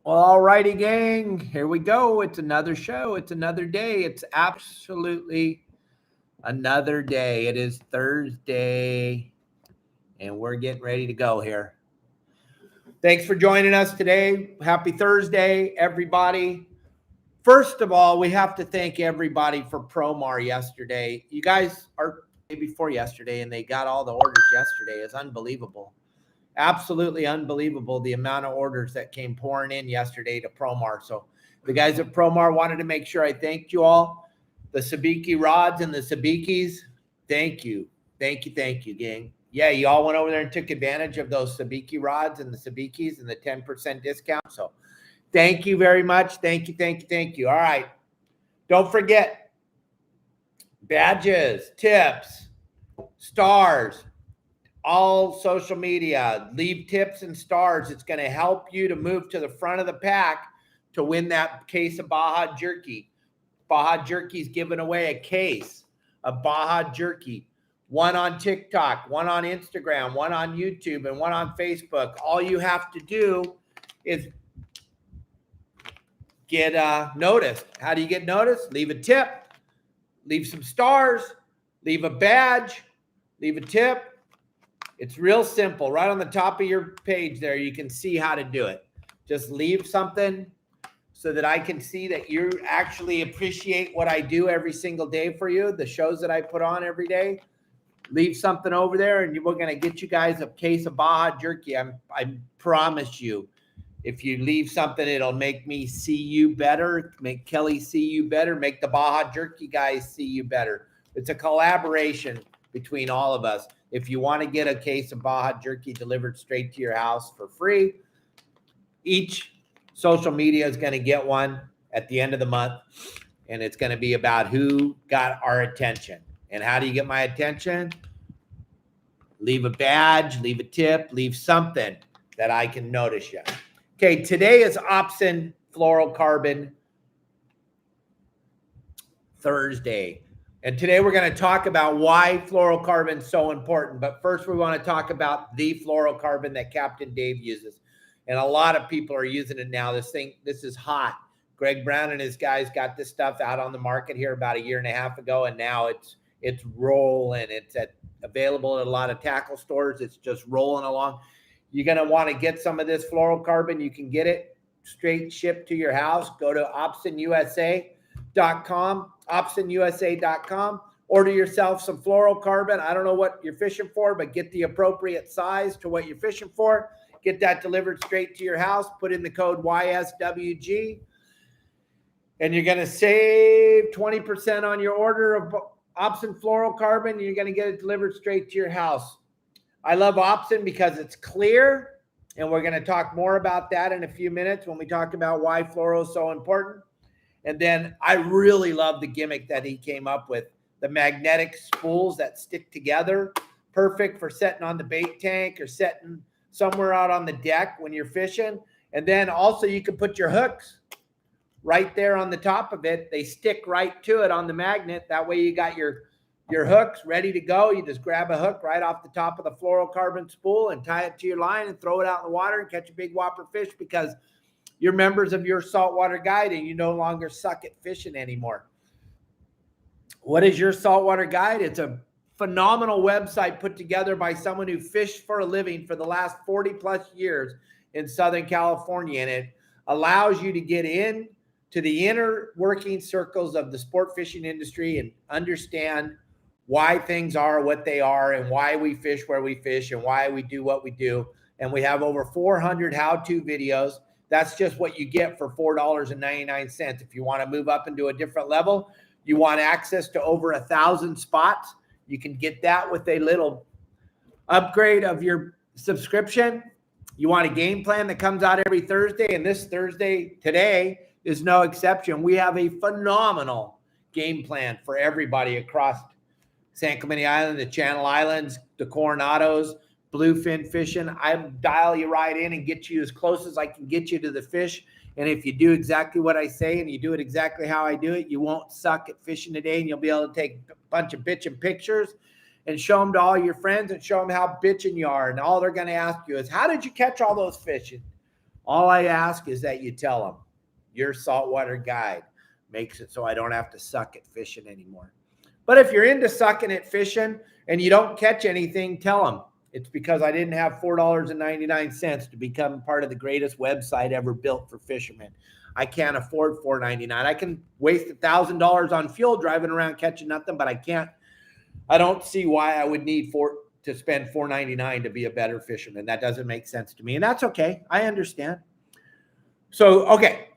All righty, gang. Here we go. It's another show. It's another day. It's absolutely another day. It is Thursday, and we're getting ready to go here. Thanks for joining us today. Happy Thursday, everybody. First of all, we have to thank everybody for Promar yesterday. You guys are before yesterday, and they got all the orders yesterday. It's unbelievable. Absolutely unbelievable the amount of orders that came pouring in yesterday to Promar. So the guys at Promar wanted to make sure I thanked you all. The Sabiki rods and the Sabikis, thank you. Thank you, gang. Yeah, you all went over there and took advantage of those Sabiki rods and the Sabikis and the 10% discount. So thank you very much. Thank you. All right. Don't forget badges, tips, stars, all social media. Leave tips and stars. It's going to help you to move to the front of the pack to win that case of Baja Jerky. Baja Jerky's giving away a case of Baja Jerky. One on TikTok, one on Instagram, one on YouTube, and one on Facebook. All you have to do is get noticed. How do you get noticed? Leave a tip, leave some stars, leave a badge, leave a tip. It's real simple. Right on the top of your page there, you can see how to do it. Just leave something so that I can see that you actually appreciate what I do every single day for you, the shows that I put on every day. Leave something over there, and we're going to get you guys a case of Baja Jerky. I promise you. If you leave something, it'll make me see you better, make Kelly see you better, make the Baja Jerky guys see you better. It's a collaboration between all of us. If you want to get a case of Baja Jerky delivered straight to your house for free, each social media is going to get one at the end of the month, and it's going to be about who got our attention. And how do you get my attention? Leave a badge, leave a tip, leave something that I can notice you. Okay, today is Opsin Fluorocarbon Thursday. And today we're going to talk about why fluorocarbon is so important. But first we want to talk about the fluorocarbon that Captain Dave uses. And a lot of people are using it now. This is hot. Greg Brown and his guys got this stuff out on the market here about a year and a half ago. And now it's rolling. It's available at a lot of tackle stores. It's just rolling along. You're going to want to get some of this fluorocarbon. You can get it straight shipped to your house. Go to opsinusa.com, opsinusa.com. Order yourself some fluorocarbon. I don't know what you're fishing for, but get the appropriate size to what you're fishing for. Get that delivered straight to your house. Put in the code YSWG, and you're going to save 20% on your order of Opsin fluorocarbon. You're going to get it delivered straight to your house. I love Opsin because it's clear, and we're going to talk more about that in a few minutes when we talk about why fluoro is so important. And then I really love the gimmick that he came up with, the magnetic spools that stick together, perfect for setting on the bait tank or setting somewhere out on the deck when you're fishing. And then also you can put your hooks right there on the top of it. They stick right to it on the magnet. That way you got your hooks ready to go. You just grab a hook right off the top of the fluorocarbon spool and tie it to your line and throw it out in the water and catch a big whopper fish, because you're members of your saltwater guide and you no longer suck at fishing anymore. What is your saltwater guide? It's a phenomenal website put together by someone who fished for a living for the last 40 plus years in Southern California. And it allows you to get in to the inner working circles of the sport fishing industry and understand why things are what they are and why we fish where we fish and why we do what we do. And we have over 400 how-to videos. That's just what you get for $4.99. If you want to move up into a different level, you want access to over 1,000 spots, you can get that with a little upgrade of your subscription. You want a game plan that comes out every Thursday, and this Thursday today is no exception. We have a phenomenal game plan for everybody across San Clemente Island, the Channel Islands, the Coronados, bluefin fishing. I dial you right in and get you as close as I can get you to the fish. And if you do exactly what I say and you do it exactly how I do it, you won't suck at fishing today, and you'll be able to take a bunch of bitchin' pictures and show them to all your friends and show them how bitchin' you are. And all they're going to ask you is, how did you catch all those fish? All I ask is that you tell them your saltwater guide makes it so I don't have to suck at fishing anymore. But if you're into sucking at fishing and you don't catch anything, tell them it's because I didn't have $4.99 to become part of the greatest website ever built for fishermen. I can't afford $4.99. I can waste $1,000 on fuel driving around catching nothing, but I don't see why I would need to spend $4.99 to be a better fisherman. That doesn't make sense to me. And that's okay. I understand. So, okay.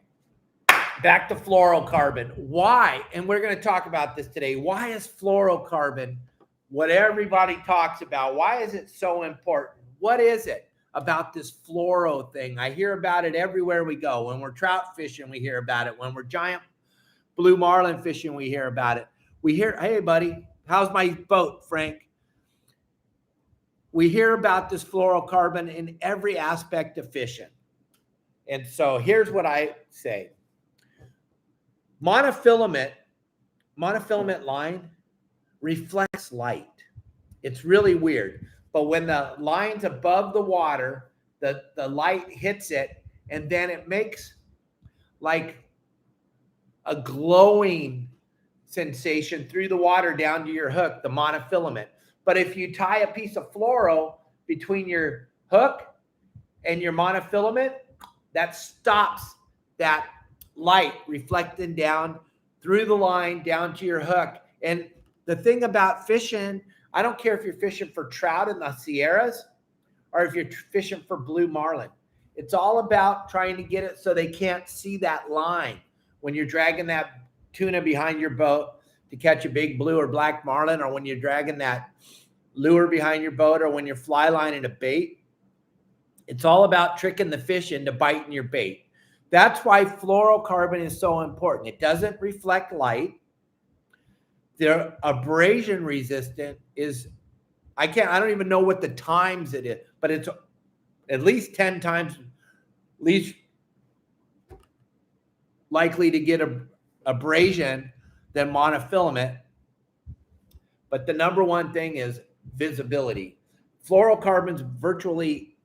Back to fluorocarbon. Why? And we're going to talk about this today. Why is fluorocarbon what everybody talks about? Why is it so important? What is it about this fluoro thing? I hear about it everywhere we go. When we're trout fishing, we hear about it. When we're giant blue marlin fishing, we hear about it. We hear, hey, buddy, how's my boat, Frank? We hear about this fluorocarbon in every aspect of fishing. And so here's what I say. Monofilament line reflects light. It's really weird. But when the line's above the water, the light hits it, and then it makes like a glowing sensation through the water down to your hook, the monofilament. But if you tie a piece of fluoro between your hook and your monofilament, that stops that light reflecting down through the line down to your hook. And the thing about fishing, I don't care if you're fishing for trout in the Sierras or if you're fishing for blue marlin. It's all about trying to get it so they can't see that line when you're dragging that tuna behind your boat to catch a big blue or black marlin, or when you're dragging that lure behind your boat, or when you're fly lining a bait. It's all about tricking the fish into biting your bait. That's why fluorocarbon is so important. It doesn't reflect light. They're abrasion resistant is, I don't even know what the times it is, but it's at least 10 times least likely to get abrasion than monofilament. But the number one thing is visibility. Fluorocarbon's virtually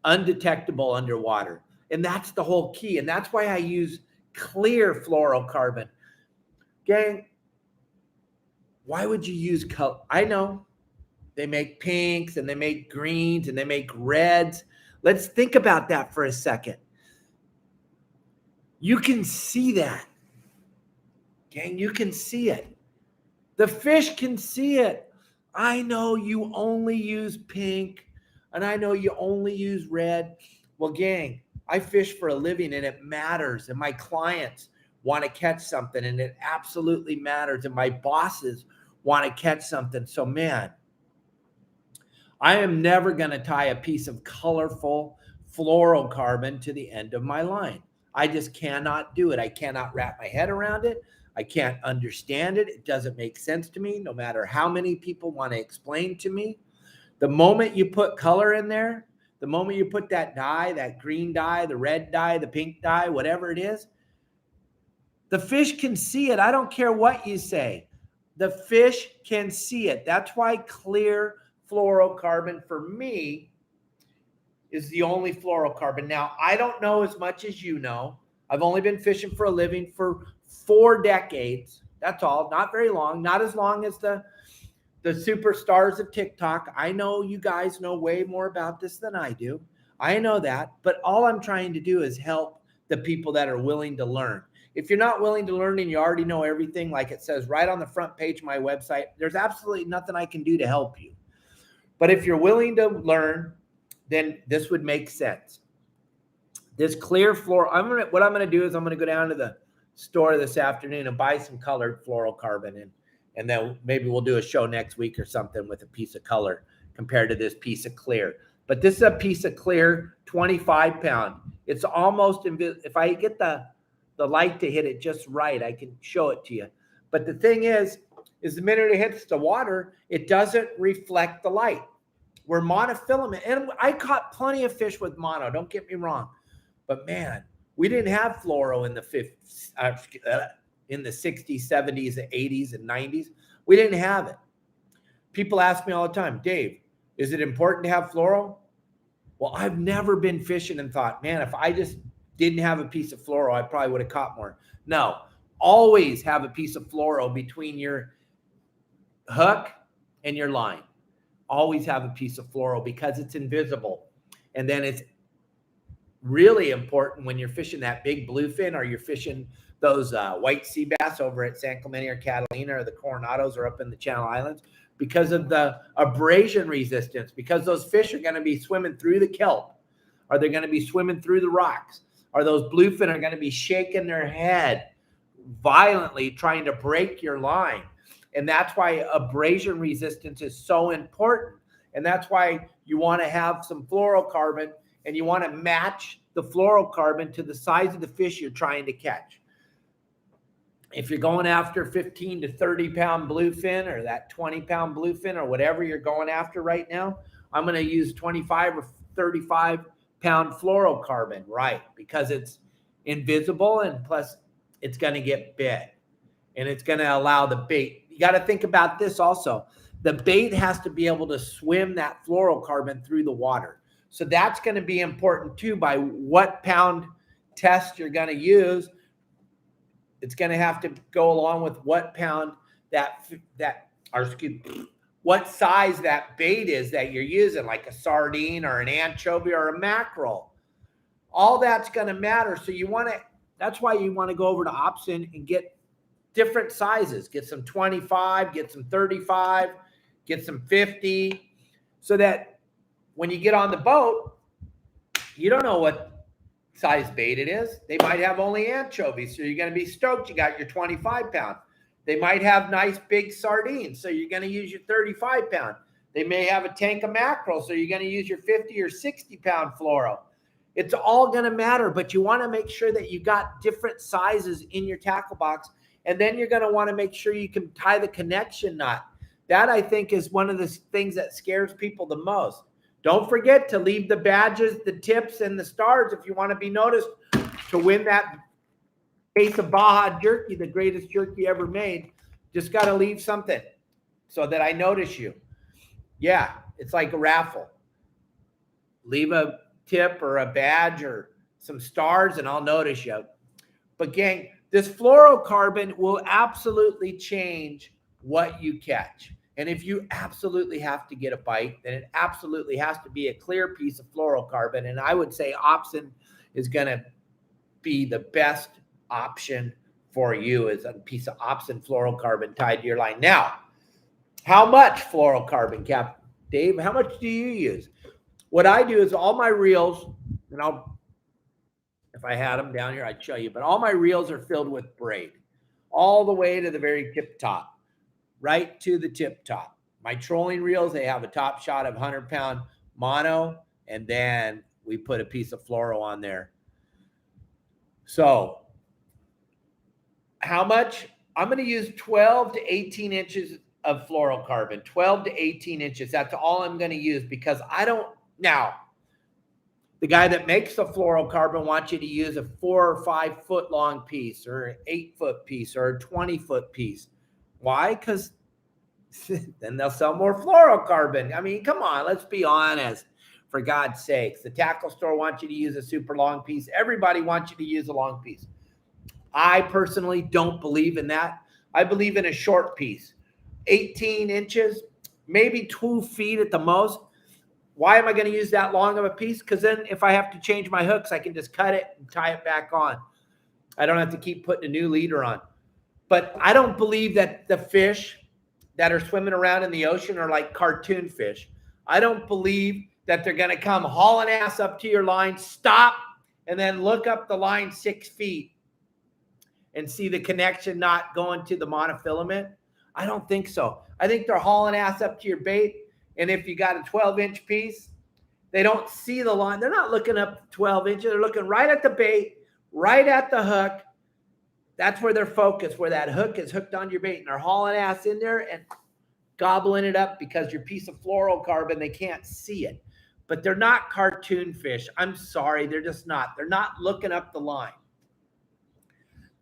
undetectable underwater. And that's the whole key. And that's why I use clear fluorocarbon. Gang, why would you use color? I know they make pinks and they make greens and they make reds. Let's think about that for a second. You can see that. Gang, you can see it. The fish can see it. I know you only use pink and I know you only use red. Well, gang, I fish for a living and it matters. And my clients want to catch something and it absolutely matters. And my bosses want to catch something. So, man, I am never going to tie a piece of colorful fluorocarbon to the end of my line. I just cannot do it. I cannot wrap my head around it. I can't understand it. It doesn't make sense to me, no matter how many people want to explain to me. The moment you put color in there, the moment you put that dye, that green dye, the red dye, the pink dye, whatever it is, the fish can see it. I don't care what you say. The fish can see it. That's why clear fluorocarbon for me is the only fluorocarbon. Now, I don't know as much as you know. I've only been fishing for a living for 4 decades. That's all. Not very long. Not as long as the superstars of TikTok. I know you guys know way more about this than I do. I know that. But all I'm trying to do is help the people that are willing to learn. If you're not willing to learn and you already know everything, like it says right on the front page of my website, there's absolutely nothing I can do to help you. But if you're willing to learn, then this would make sense. This clear fluoro, what I'm going to do is I'm going to go down to the store this afternoon and buy some colored fluorocarbon, and then maybe we'll do a show next week or something with a piece of color compared to this piece of clear. But this is a piece of clear, 25 pound. It's almost invisible. If I get the light to hit it just right, I can show it to you. But the thing is the minute it hits the water, it doesn't reflect the light. Where monofilament, and I caught plenty of fish with mono, don't get me wrong. But man, we didn't have fluoro in the 60s, 70s, 80s, and 90s. We didn't have it. People ask me all the time, Dave, is it important to have fluoro? Well, I've never been fishing and thought, man, if I just didn't have a piece of fluoro, I probably would have caught more. No, always have a piece of fluoro between your hook and your line. Always have a piece of fluoro because it's invisible. And then it's really important when you're fishing that big bluefin or you're fishing those white sea bass over at San Clemente or Catalina or the Coronados or up in the Channel Islands, because of the abrasion resistance, because those fish are going to be swimming through the kelp, or they're going to be swimming through the rocks, or those bluefin are going to be shaking their head violently trying to break your line. And that's why abrasion resistance is so important. And that's why you want to have some fluorocarbon, and you want to match the fluorocarbon to the size of the fish you're trying to catch. If you're going after 15 to 30 pound bluefin, or that 20 pound bluefin, or whatever you're going after right now, I'm going to use 25 or 35 pound fluorocarbon, right? Because it's invisible, and plus it's going to get bit, and it's going to allow the bait. You got to think about this also. The bait has to be able to swim that fluorocarbon through the water. So that's going to be important too, by what pound test you're going to use. It's going to have to go along with what pound what size that bait is that you're using, like a sardine or an anchovy or a mackerel. All that's going to matter. So that's why you want to go over to Opsin and get different sizes. Get some 25, get some 35, get some 50, so that when you get on the boat, you don't know what size bait it is. They might have only anchovies, so you're going to be stoked you got your 25 pound. They might have nice big sardines, so you're going to use your 35 pound. They may have a tank of mackerel, so you're going to use your 50 or 60 pound fluoro. It's all going to matter, but you want to make sure that you got different sizes in your tackle box, and then you're going to want to make sure you can tie the connection knot. That, I think, is one of the things that scares people the most. Don't forget to leave the badges, the tips, and the stars if you want to be noticed to win that case of Baja jerky, the greatest jerky ever made. Just got to leave something so that I notice you. Yeah, it's like a raffle. Leave a tip or a badge or some stars, and I'll notice you. But gang, this fluorocarbon will absolutely change what you catch. And if you absolutely have to get a bite, then it absolutely has to be a clear piece of fluorocarbon. And I would say Opsin is going to be the best option for you, is a piece of Opsin fluorocarbon tied to your line. Now, how much fluorocarbon, Cap Dave? How much do you use? What I do is all my reels, and if I had them down here, I'd show you, but all my reels are filled with braid all the way to the very tip top. Right to the tip top. My trolling reels, they have a top shot of 100-pound mono, and then we put a piece of fluoro on there. So how much? I'm going to use 12 to 18 inches of fluorocarbon, 12 to 18 inches. That's all I'm going to use, because now, the guy that makes the fluorocarbon wants you to use a 4 or 5 foot long piece, or an 8 foot piece, or a 20 foot piece. Why? Because then they'll sell more fluorocarbon. I mean, come on, let's be honest, for God's sakes. The tackle store wants you to use a super long piece. Everybody wants you to use a long piece. I personally don't believe in that. I believe in a short piece, 18 inches, maybe 2 feet at the most. Why am I going to use that long of a piece? Because then if I have to change my hooks, I can just cut it and tie it back on. I don't have to keep putting a new leader on. But I don't believe that the fish that are swimming around in the ocean are like cartoon fish. I don't believe that they're going to come hauling ass up to your line, stop, and then look up the line 6 feet and see the connection knot going to the monofilament. I don't think so. I think they're hauling ass up to your bait, and if you got a 12-inch piece, they don't see the line. They're not looking up 12 inches. They're looking right at the bait, right at the hook. That's where they're focused, where that hook is hooked on your bait, and they're hauling ass in there and gobbling it up, because your piece of fluorocarbon, they can't see it. But they're not cartoon fish. I'm sorry. They're just not. They're not looking up the line.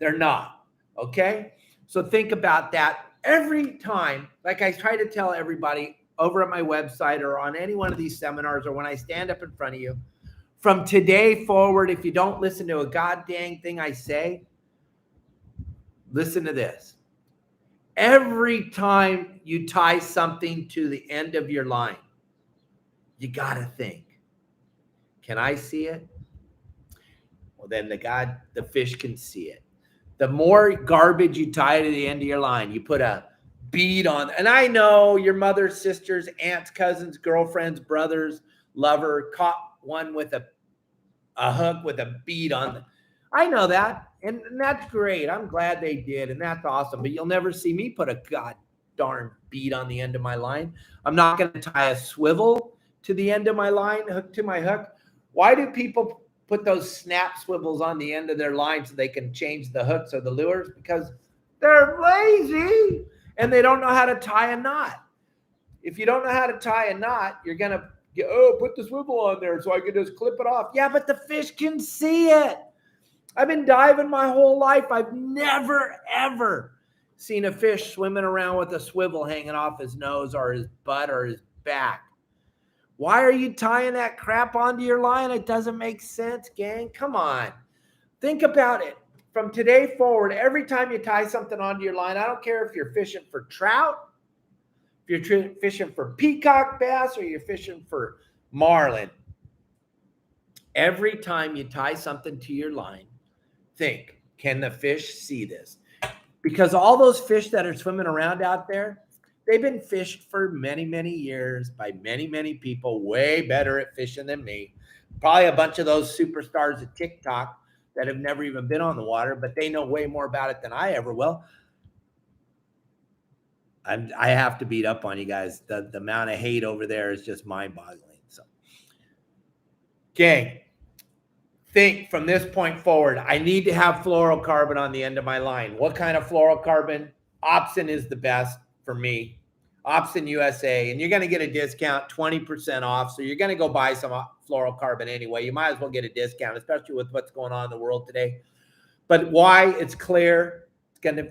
They're not. Okay? So think about that every time. Like I try to tell everybody, over at my website or on any one of these seminars or when I stand up in front of you, from today forward, if you don't listen to a goddamn thing I say, listen to this. Every time you tie something to the end of your line, you got to think, can I see it? Well, then the fish can see it. The more garbage you tie to the end of your line, you put a bead on. And I know your mother's sisters, aunts, cousins, girlfriends, brothers, lover caught one with a hook with a bead on. I know that. And that's great. I'm glad they did. And that's awesome. But you'll never see me put a god darn bead on the end of my line. I'm not going to tie a swivel to the end of my line, hook to my hook. Why do people put those snap swivels on the end of their line so they can change the hooks or the lures? Because they're lazy and they don't know how to tie a knot. If you don't know how to tie a knot, you're going to put the swivel on there so I can just clip it off. Yeah, but the fish can see it. I've been diving my whole life. I've never, ever seen a fish swimming around with a swivel hanging off his nose or his butt or his back. Why are you tying that crap onto your line? It doesn't make sense, gang. Come on. Think about it. From today forward, every time you tie something onto your line, I don't care if you're fishing for trout, if you're fishing for peacock bass, or you're fishing for marlin. Every time you tie something to your line, think, can the fish see this? Because all those fish that are swimming around out there, they've been fished for many, many years by many, many people way better at fishing than me. Probably a bunch of those superstars at TikTok that have never even been on the water, but they know way more about it than I ever will. I have to beat up on you guys. The amount of hate over there is just mind-boggling. So, gang, think from this point forward, I need to have fluorocarbon on the end of my line. What kind of fluorocarbon? Opsin is the best for me. Opsin USA. And you're going to get a discount, 20% off. So you're going to go buy some fluorocarbon anyway. You might as well get a discount, especially with what's going on in the world today. But why? It's clear.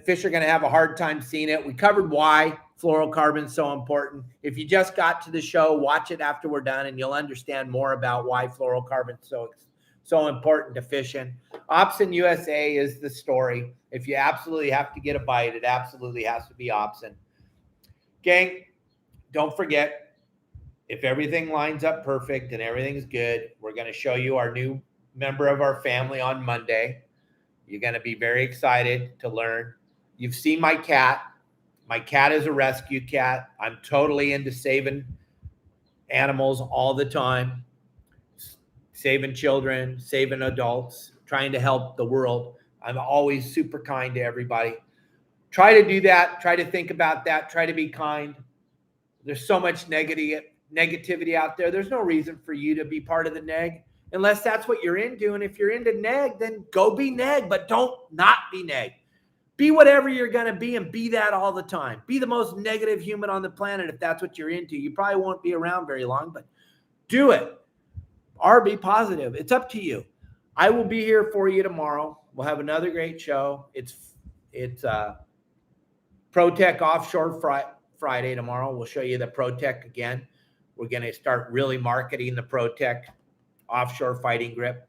Fish are going to have a hard time seeing it. We covered why fluorocarbon is so important. If you just got to the show, watch it after we're done, and you'll understand more about why fluorocarbon is so important to fishing. Opsin USA is the story. If you absolutely have to get a bite, it absolutely has to be Opsin. Gang, don't forget, if everything lines up perfect and everything's good, we're going to show you our new member of our family on Monday. You're going to be very excited to learn. You've seen my cat. My cat is a rescue cat. I'm totally into saving animals all the time, saving children, saving adults, trying to help the world. I'm always super kind to everybody. Try to do that. Try to think about that. Try to be kind. There's so much negativity out there. There's no reason for you to be part of the neg unless that's what you're into. And if you're into neg, then go be neg, but don't not be neg. Be whatever you're going to be and be that all the time. Be the most negative human on the planet if that's what you're into. You probably won't be around very long, but do it. Or be positive. It's up to you. I will be here for you tomorrow. We'll have another great show. It's ProTech Offshore Friday tomorrow. We'll show you the ProTech again. We're going to start really marketing the ProTech offshore fighting grip.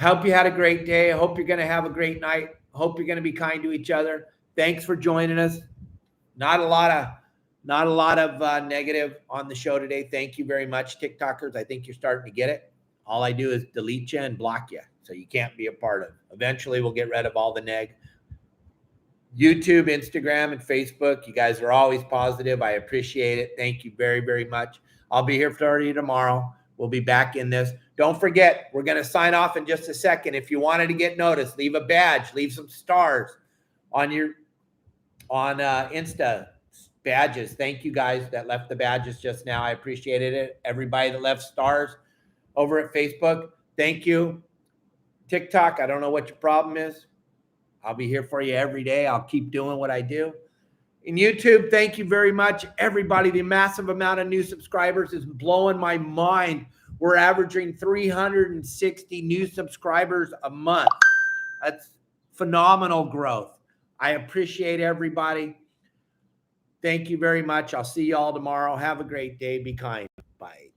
Hope you had a great day. I hope you're going to have a great night. Hope you're going to be kind to each other. Thanks for joining us. Not a lot of negative on the show today. Thank you very much, TikTokers. I think you're starting to get it. All I do is delete you and block you, so you can't be a part of it. Eventually, we'll get rid of all the neg. YouTube, Instagram, and Facebook. You guys are always positive. I appreciate it. Thank you very, very much. I'll be here for you tomorrow. We'll be back in this. Don't forget, we're going to sign off in just a second. If you wanted to get noticed, leave a badge, leave some stars on Insta badges. Thank you guys that left the badges just now. I appreciated it. Everybody that left stars over at Facebook, thank you. TikTok, I don't know what your problem is. I'll be here for you every day. I'll keep doing what I do. In YouTube, thank you very much, everybody. The massive amount of new subscribers is blowing my mind. We're averaging 360 new subscribers a month. That's phenomenal growth. I appreciate everybody. Thank you very much. I'll see you all tomorrow. Have a great day. Be kind. Bye.